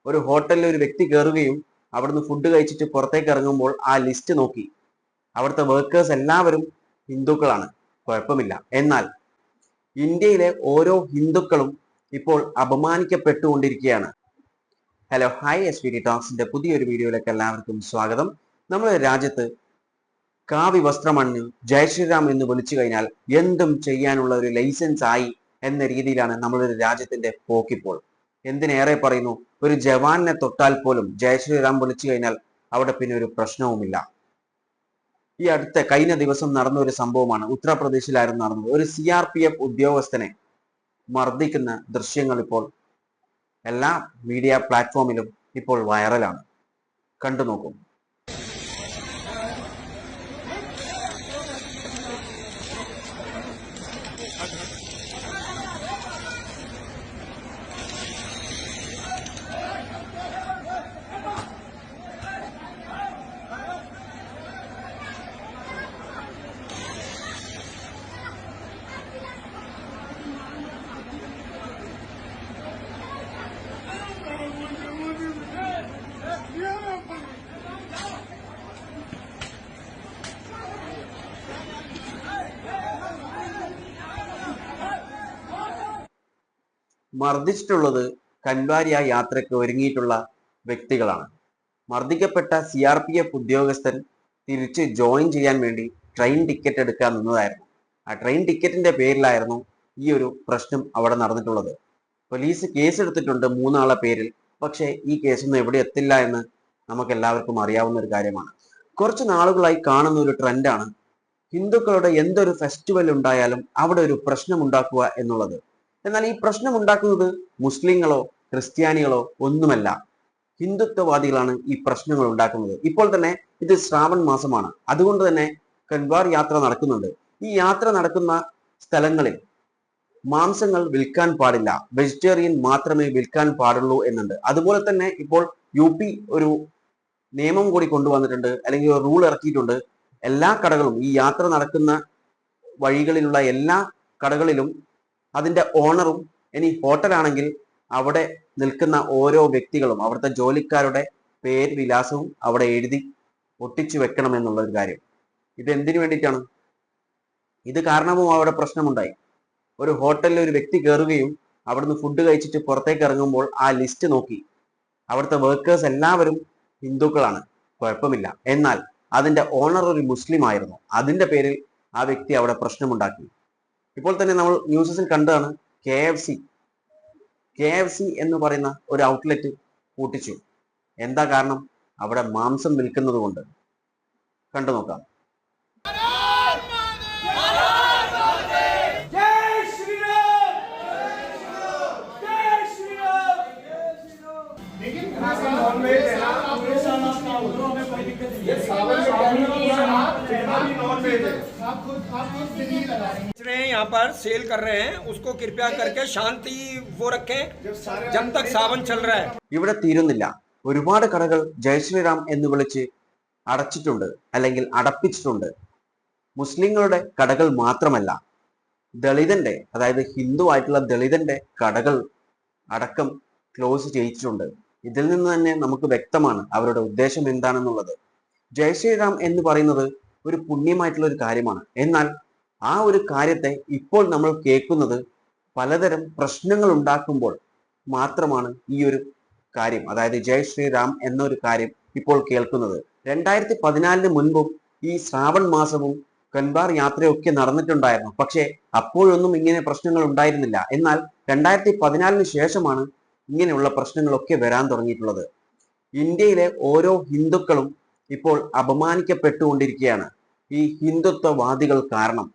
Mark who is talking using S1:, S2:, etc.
S1: ഒരു ഹോട്ടലിൽ ഒരു വ്യക്തി കയറുകയും അവിടുന്ന് ഫുഡ് കഴിച്ചിട്ട് പുറത്തേക്ക് ഇറങ്ങുമ്പോൾ ആ ലിസ്റ്റ് നോക്കി അവിടുത്തെ വർക്കേഴ്സ് എല്ലാവരും ഹിന്ദുക്കളാണ്, കുഴപ്പമില്ല. എന്നാൽ ഇന്ത്യയിലെ ഓരോ ഹിന്ദുക്കളും ഇപ്പോൾ അപമാനിക്കപ്പെട്ടുകൊണ്ടിരിക്കുകയാണ്. ഹലോ, ഹായ്, SVD ടോക്സിന്റെ പുതിയൊരു വീഡിയോയിലേക്ക് എല്ലാവർക്കും സ്വാഗതം. നമ്മുടെ രാജ്യത്ത് കാവി വസ്ത്രമണിഞ്ഞ് ജയ് ശ്രീറാം എന്ന് വിളിച്ചു കഴിഞ്ഞാൽ എന്തും ചെയ്യാനുള്ള ഒരു ലൈസൻസ് ആയി എന്ന രീതിയിലാണ് നമ്മളൊരു രാജ്യത്തിന്റെ പോക്കിപ്പോൾ. എന്തിനേറെ പറയുന്നു, ഒരു ജവാനെ തൊട്ടാൽ പോലും ജയ് ശ്രീറാം വിളിച്ചു കഴിഞ്ഞാൽ അവിടെ പിന്നെ ഒരു പ്രശ്നവുമില്ല. ഈ അടുത്ത കഴിഞ്ഞ ദിവസം നടന്ന ഒരു സംഭവമാണ്. ഉത്തർപ്രദേശിലായിരുന്നു നടന്നത്. ഒരു CRPF ഉദ്യോഗസ്ഥനെ മർദ്ദിക്കുന്ന ദൃശ്യങ്ങൾ ഇപ്പോൾ എല്ലാ മീഡിയ പ്ലാറ്റ്ഫോമിലും ഇപ്പോൾ വൈറലാണ്. കണ്ടു നോക്കും. മർദ്ദിച്ചിട്ടുള്ളത് കൻവാരിയ യാത്രയ്ക്ക് ഒരുങ്ങിയിട്ടുള്ള വ്യക്തികളാണ്. മർദ്ദിക്കപ്പെട്ട CRPF ഉദ്യോഗസ്ഥൻ തിരിച്ച് ജോയിൻ ചെയ്യാൻ വേണ്ടി ട്രെയിൻ ടിക്കറ്റ് എടുക്കാൻ നിന്നതായിരുന്നു. ആ ട്രെയിൻ ടിക്കറ്റിന്റെ പേരിലായിരുന്നു ഈ ഒരു പ്രശ്നം അവിടെ നടന്നിട്ടുള്ളത്. പോലീസ് കേസ് എടുത്തിട്ടുണ്ട് 3 ആളെ പേരിൽ. പക്ഷേ ഈ കേസൊന്നും എവിടെ എത്തില്ല എന്ന് നമുക്ക് എല്ലാവർക്കും അറിയാവുന്ന ഒരു കാര്യമാണ്. കുറച്ച് നാളുകളായി കാണുന്ന ഒരു ട്രെൻഡാണ് ഹിന്ദുക്കളുടെ എന്തൊരു ഫെസ്റ്റിവൽ ഉണ്ടായാലും അവിടെ ഒരു പ്രശ്നം ഉണ്ടാക്കുക എന്നുള്ളത്. എന്നാൽ ഈ പ്രശ്നം ഉണ്ടാക്കുന്നത് മുസ്ലിങ്ങളോ ക്രിസ്ത്യാനികളോ ഒന്നുമല്ല, ഹിന്ദുത്വവാദികളാണ് ഈ പ്രശ്നങ്ങൾ ഉണ്ടാക്കുന്നത്. ഇപ്പോൾ തന്നെ ഇത് ശ്രാവൺ മാസമാണ്. അതുകൊണ്ട് തന്നെ കൻവാർ യാത്ര നടക്കുന്നുണ്ട്. ഈ യാത്ര നടക്കുന്ന സ്ഥലങ്ങളിൽ മാംസങ്ങൾ വിൽക്കാൻ പാടില്ല, വെജിറ്റേറിയൻ മാത്രമേ വിൽക്കാൻ പാടുള്ളൂ എന്നുണ്ട്. അതുപോലെ തന്നെ ഇപ്പോൾ UP ഒരു നിയമം കൂടി കൊണ്ടുവന്നിട്ടുണ്ട്, അല്ലെങ്കിൽ ഒരു റൂൾ ഇറക്കിയിട്ടുണ്ട്. എല്ലാ കടകളും, ഈ യാത്ര നടക്കുന്ന വഴികളിലുള്ള എല്ലാ കടകളിലും അതിന്റെ ഓണറും, ഇനി ഹോട്ടലാണെങ്കിൽ അവിടെ നിൽക്കുന്ന ഓരോ വ്യക്തികളും അവിടുത്തെ ജോലിക്കാരുടെ പേര് വിലാസവും അവിടെ എഴുതി ഒട്ടിച്ചു വെക്കണം എന്നുള്ള ഒരു കാര്യം. ഇത് എന്തിനു വേണ്ടിയിട്ടാണ്? ഇത് കാരണവും അവിടെ പ്രശ്നമുണ്ടായി. ഒരു ഹോട്ടലിൽ ഒരു വ്യക്തി കയറുകയും അവിടുന്ന് ഫുഡ് കഴിച്ചിട്ട് പുറത്തേക്ക് ഇറങ്ങുമ്പോൾ ആ ലിസ്റ്റ് നോക്കി അവിടുത്തെ വർക്കേഴ്സ് എല്ലാവരും ഹിന്ദുക്കളാണ്, കുഴപ്പമില്ല. എന്നാൽ അതിന്റെ ഓണർ ഒരു മുസ്ലിം ആയിരുന്നു. അതിന്റെ പേരിൽ ആ വ്യക്തി അവിടെ പ്രശ്നമുണ്ടാക്കി. ഇപ്പോൾ തന്നെ നമ്മൾ ന്യൂസിൽ കണ്ടതാണ് KFC എന്ന് പറയുന്ന ഒരു ഔട്ട്ലെറ്റ് പൂട്ടിച്ചു. എന്താ കാരണം? അവിടെ മാംസം വിൽക്കുന്നത് കൊണ്ട്. കണ്ടു നോക്കാം.
S2: यहाँ पर सेल कर रहे हैं, उसको कृपया करके शांति वो रखें जब तक सावन चल रहा है.
S1: ഇവിടെ തീരുന്നില്ല. ഒരുപാട് കടകൾ ജയ് ശ്രീറാം എന്ന് വിളിച്ച് അടച്ചിട്ടുണ്ട്, അല്ലെങ്കിൽ അടപ്പിച്ചിട്ടുണ്ട്. മുസ്ലിങ്ങളുടെ കടകൾ മാത്രമല്ല, ദളിതന്റെ, അതായത് ഹിന്ദു ആയിട്ടുള്ള ദളിതന്റെ കടകൾ അടക്കം ക്ലോസ് ചെയ്യിച്ചിട്ടുണ്ട്. ഇതിൽ നിന്ന് തന്നെ നമുക്ക് വ്യക്തമാണ് അവരുടെ ഉദ്ദേശം എന്താണെന്നുള്ളത്. ജയ് ശ്രീറാം എന്ന് പറയുന്നത് ഒരു പുണ്യമായിട്ടുള്ള ഒരു കാര്യമാണ്. എന്നാൽ ആ ഒരു കാര്യത്തെ ഇപ്പോൾ നമ്മൾ കേൾക്കുന്നത് പലതരം പ്രശ്നങ്ങൾ ഉണ്ടാക്കുമ്പോൾ മാത്രമാണ് ഈ ഒരു കാര്യം, അതായത് ജയ് ശ്രീറാം എന്നൊരു കാര്യം ഇപ്പോൾ കേൾക്കുന്നത്. 2014 മുൻപും ഈ ശ്രാവൺ മാസവും കൻവാർ യാത്രയൊക്കെ നടന്നിട്ടുണ്ടായിരുന്നു. പക്ഷേ അപ്പോഴൊന്നും ഇങ്ങനെ പ്രശ്നങ്ങൾ ഉണ്ടായിരുന്നില്ല. എന്നാൽ 2014 ശേഷമാണ് ഇങ്ങനെയുള്ള പ്രശ്നങ്ങളൊക്കെ വരാൻ തുടങ്ങിയിട്ടുള്ളത്. ഇന്ത്യയിലെ ഓരോ ഹിന്ദുക്കളും ഇപ്പോൾ അപമാനിക്കപ്പെട്ടുകൊണ്ടിരിക്കുകയാണ് ഈ ഹിന്ദുത്വവാദികൾ കാരണം.